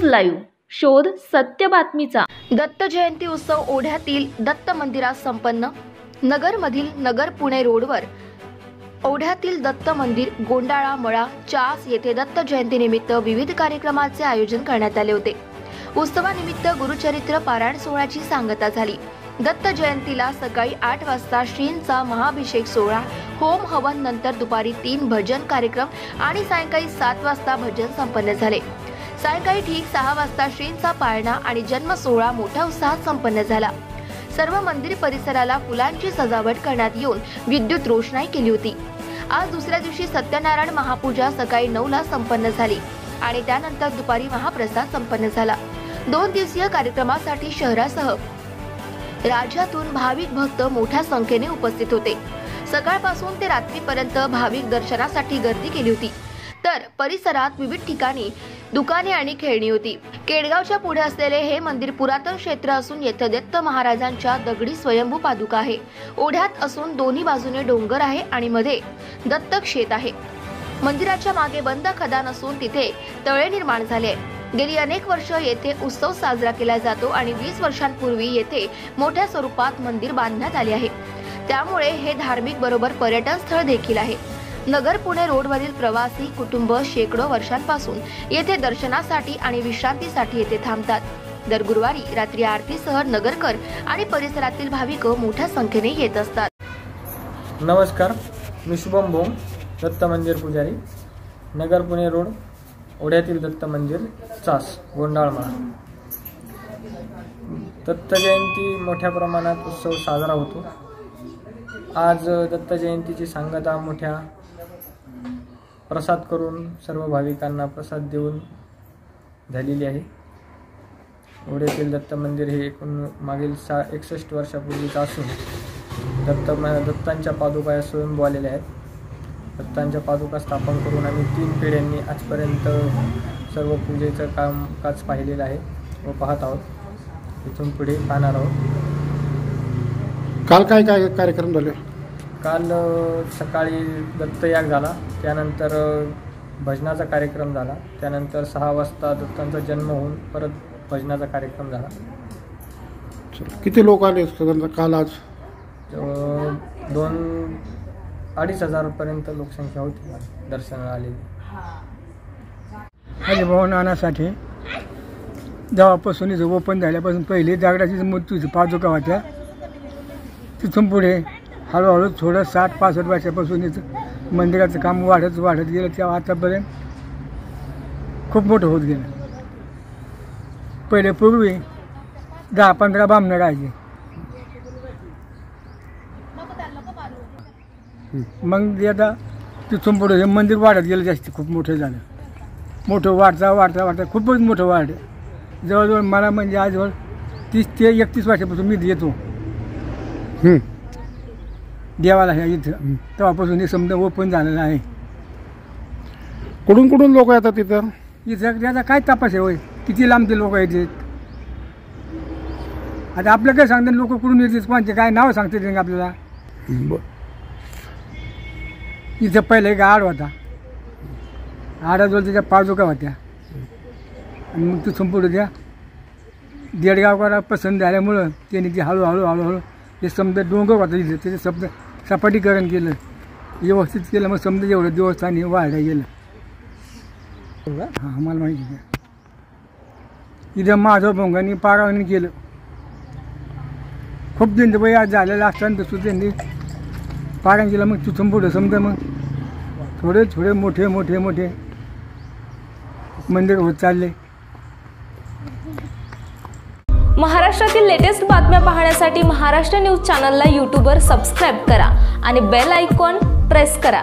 Live शोध सत्य बातमीचा। दत्त जयंती उत्सव ओढ्यातील दत्त मंदिरात संपन्न। नगरमधील नगर पुणे रोडवर ओढ्यातील दत्त मंदिर गोंडाळा मळा चास येथे दत्त जयंती निमित्त विविध कार्यक्रमाचे आयोजन करण्यात आले होते। उत्सवानिमित्त गुरुचरित्र पारायण सोहळ्याची सांगता झाली। दत्त जयंतीला सकाळी 8 वाजता श्रींचा महाभिषेक सोहळा, होम हवन, नंतर दुपारी 3 भजन कार्यक्रम आणि सायंकाळी 7 वाजता भजन संपन्न झाले। सायंकाळी ठीक 6 वाजता श्रींचा पाळणा आणि जन्म सोहळा मोठ्या उत्साहात संपन्न झाला। सर्व मंदिर परिसराला फुलांची सजावट करण्यात येऊन विद्युत रोषणाई केली होती। आज दुसऱ्या दिवशी सत्यनारायण महापूजा सकाळी 9 ला संपन्न झाली आणि त्यानंतर दुपारी महाप्रसाद संपन्न झाला। 2 दिवसीय कार्यक्रमासाठी शहरासह राज्यातून भाविक भक्त मोठ्या संख्येने उपस्थित होते। सकाळपासून ते रात्रीपर्यंत भाविक दर्शनासाठी गर्दी केली होती। तर परिसरात विविध ठिकाणी दुकाने आणि खेळणी होती। केडगावच्या पुढे असलेले हे मंदिर पुरातन क्षेत्र असून येथे दत्त महाराजांच्या दगडी स्वयंभू पादुका आहे। ओढ्यात असून दोन्ही बाजूने डोंगर आहे आणि मध्ये दत्तक शेत आहे। मंदिराच्या मागे बंद खदान असून तिथे तळे निर्माण झाले। गेली अनेक वर्ष येथे उत्सव साजरा केला जातो आणि 20 वर्षांपूर्वी येथे मोठ्या स्वरूपात मंदिर बांधण्यात आले आहे। त्यामुळे हे धार्मिक बरोबर पर्यटन स्थळ देखील आहे। नगर पुणे रोडवरील प्रवासी कुटुंब शेकडो वर्षांपासून येथे दर्शनासाठी आणि विश्रांतीसाठी येथे थांबतात। दर गुरुवारी रात्री आरतीसह नगरकर आणि परिसरातील भाविक मोठ्या संख्येने येत असतात। नमस्कार, मी शुभम भोम, दत्त मंदिर पुजारी, नगर पुणे रोड, ओढ्यातील दत्त मंदिर, चास, गोंडाळमाळा। दत्त जयंती मोठ्या प्रमाणात उत्सव साजरा होतो। आज दत्त जयंतीची सांगता मोठ्या प्रसाद करून सर्व भाविकांना प्रसाद देऊन झालेली आहे। ओढ्यातील दत्त मंदिर हे मागील 61 वर्षापूर्वीचं असून दत्तांच्या पादुका स्वयंभू आलेल्या आहेत। दत्तांच्या पादुका स्थापन करून आम्ही 3 पिढ्यांनी आजपर्यंत सर्व पूजेचं कामकाज पाहिलेलं आहे व पाहत आहोत। इथून पुढे पाहणार आहोत। काल काय काय कार्यक्रम झाले? काल सकाळी दत्तयाग झाला, त्यानंतर भजनाचा कार्यक्रम झाला, त्यानंतर 6 वाजता दत्तांचा जन्म होऊन परत भजनाचा कार्यक्रम झाला। किती लोक आले साधारणतः काल? आज 2-2.5 हजारपर्यंत लोकसंख्या होती दर्शनाला आलेली। हरिभावन आणण्यासाठी जेव्हापासून इथं ओपन झाल्यापासून पहिले दगडाची मूर्तीची पादुका होत्या, तिथून पुढे हळूहळू थोडं 60-65 वर्षापासून इथं मंदिराचं काम वाढत गेलं। तेव्हा आतापर्यंत खूप मोठं होत गेलं। पहिले पूर्वी 10-15 बामणं राहायचे, मग आता तिथून पुढे हे मंदिर वाढत गेलं, जास्त खूप मोठं झालं। मोठं वाढता खूपच मोठं वाढलं। जवळजवळ मला म्हणजे आजवळ 30 ते 31 वर्षापासून मी येतो देवाला ह्या इथं, तेव्हापासून हे समजा ओपन झालेलं आहे। कुठून लोक येतात तिथं? इथं त्याचा काय तपास आहे होय, किती लांबचे लोक येतात? आता आपलं काय सांगतात लोक कुठून येतात, कोणते काय नाव सांगतात आपल्याला? इथं पहिले एक आड होता, आडाजवळ त्याच्या पादुका होत्या आणि मग तिथून पुढे त्या देडगावकरांना पसंत झाल्यामुळं त्यांनी ते हळूहळू हे समजा डोंगर होता इथं, त्याचं सपाटीकरण केलं, व्यवस्थित केलं, मग समजा एवढं देवस्थान हे वाढलं गेलं। हां, मला माहिती आहे। इथं माधव भोंगांनी पारावणी केलं, खूप दिन बाई आज झालेलं असताना तसं त्यांनी पारायण केलं। मग तिथून पुढं समजा मग थोडे मोठे मंदिर होत चालले। महाराष्ट्रातील लेटेस्ट बातम्या पाहण्यासाठी महाराष्ट्र न्यूज चॅनलला यूट्यूबवर सबस्क्राईब करा आणि बेल आयकॉन प्रेस करा।